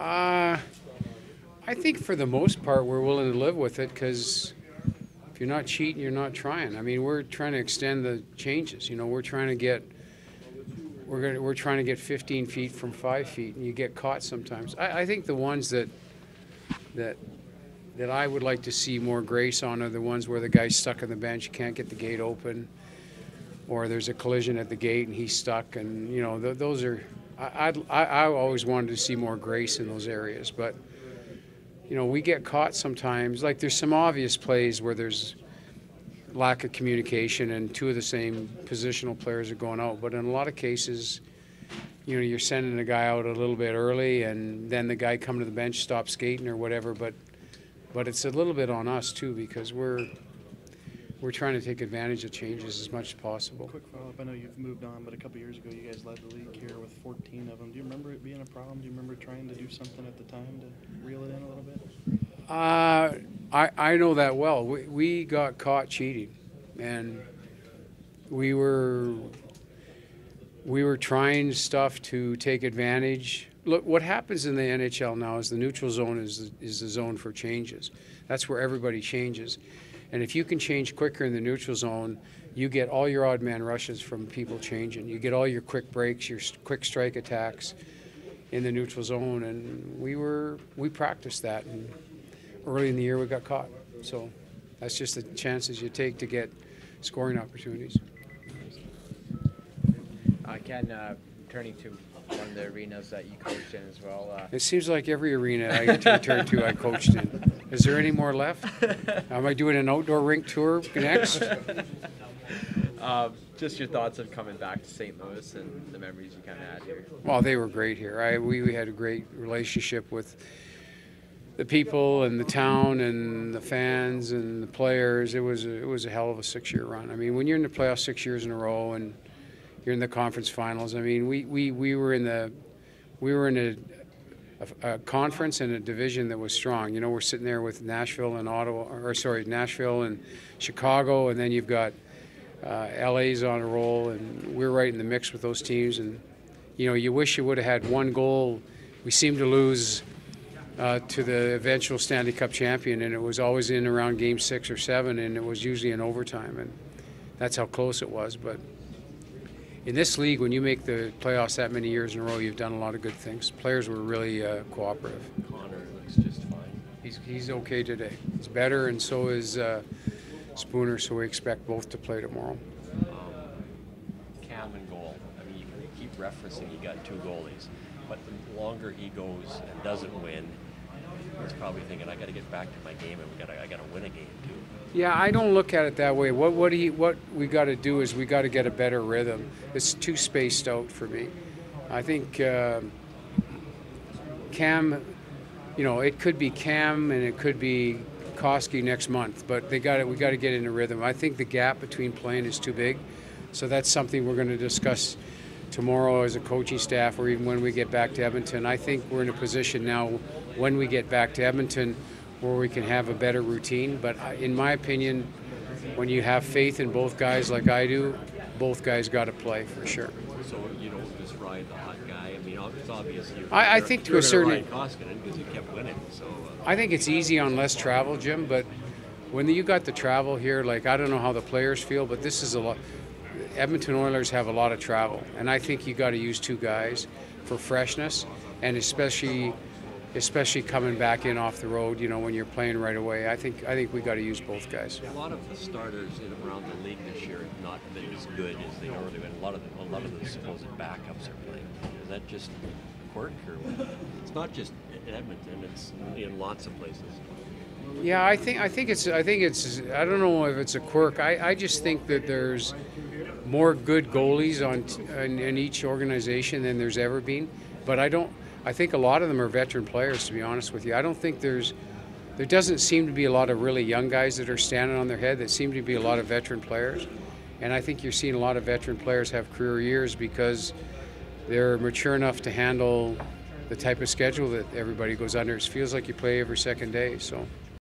Uh, I think for the most part we're willing to live with it because if you're not cheating, you're not trying. I mean, we're trying to extend the changes. You know, we're trying to get 15 feet from 5 feet, and you get caught sometimes. I think the ones that I would like to see more grace on are the ones where the guy's stuck on the bench, can't get the gate open, or there's a collision at the gate and he's stuck, and you know those are. I always wanted to see more grace in those areas, but you know we get caught sometimes. Like there's some obvious plays where there's lack of communication and two of the same positional players are going out, but in a lot of cases, you know, you're sending a guy out a little bit early, and then the guy coming to the bench stops skating or whatever. But it's a little bit on us too because we're trying to take advantage of changes as much as possible. Quick follow-up. I know you've moved on, but a couple years ago you guys led the league here with 14 of them. Do you remember it being a problem? Do you remember trying to do something at the time to reel it in a little bit? I know that well. We got caught cheating, and we were trying stuff to take advantage. Look, what happens in the NHL now is the neutral zone is the zone for changes. That's where everybody changes. And if you can change quicker in the neutral zone, you get all your odd man rushes from people changing. You get all your quick breaks, your quick strike attacks in the neutral zone. And we practiced that. And early in the year, we got caught. So that's just the chances you take to get scoring opportunities. Ken, turning to one of the arenas that you coached in as well. It seems like every arena I get to return to, I coached in. Is there any more left? Am I doing an outdoor rink tour next? Just your thoughts of coming back to St. Louis and the memories you kind of had here. Well, they were great here. We had a great relationship with the people and the town and the fans and the players. It was a hell of a 6-year run. I mean, when you're in the playoffs 6 years in a row and you're in the conference finals. I mean, we were in a conference and a division that was strong. You know, we're sitting there with Nashville and Chicago, and then you've got LA's on a roll, and we're right in the mix with those teams. And you know, you wish you would have had one goal. We seemed to lose to the eventual Stanley Cup champion, and it was always in around Game 6 or 7, and it was usually in overtime, and that's how close it was. But in this league, when you make the playoffs that many years in a row, you've done a lot of good things. Players were really cooperative. Connor looks just fine. He's okay today. He's better, and so is Spooner, so we expect both to play tomorrow. Cam and goal. I mean, you keep referencing you got 2 goalies, but the longer he goes and doesn't win, he's probably thinking, I got to get back to my game, and I got to win a game too. Yeah, I don't look at it that way. What we got to do is we got to get a better rhythm. It's too spaced out for me. I think Cam, you know, it could be Cam and it could be Koski next month, but we got to get in a rhythm. I think the gap between playing is too big, so that's something we're going to discuss tomorrow as a coaching staff, or even when we get back to Edmonton. I think we're in a position now when we get back to Edmonton where we can have a better routine. But in my opinion, when you have faith in both guys like I do, both guys got to play for sure. So you don't just ride the hot guy. I mean, it's obvious. I think to a certain Koskinen because he kept winning. So I think it's easy on less travel, Jim. But when you got the travel here, like I don't know how the players feel, but this is a lot. Edmonton Oilers have a lot of travel, and I think you got to use 2 guys for freshness, and especially coming back in off the road, you know, when you're playing right away. I think we got to use both guys. a lot of the starters around the league this year have not been as good as they normally do, and a lot of the supposed backups are playing. Is that just quirk, or what? It's not just in Edmonton; it's in lots of places. Yeah, I think it's I don't know if it's a quirk. I just think that there's more good goalies in each organization than there's ever been, but I think a lot of them are veteran players, to be honest with you. I don't think there doesn't seem to be a lot of really young guys that are standing on their head. There seem to be a lot of veteran players. And I think you're seeing a lot of veteran players have career years because they're mature enough to handle the type of schedule that everybody goes under. It feels like you play every second day. So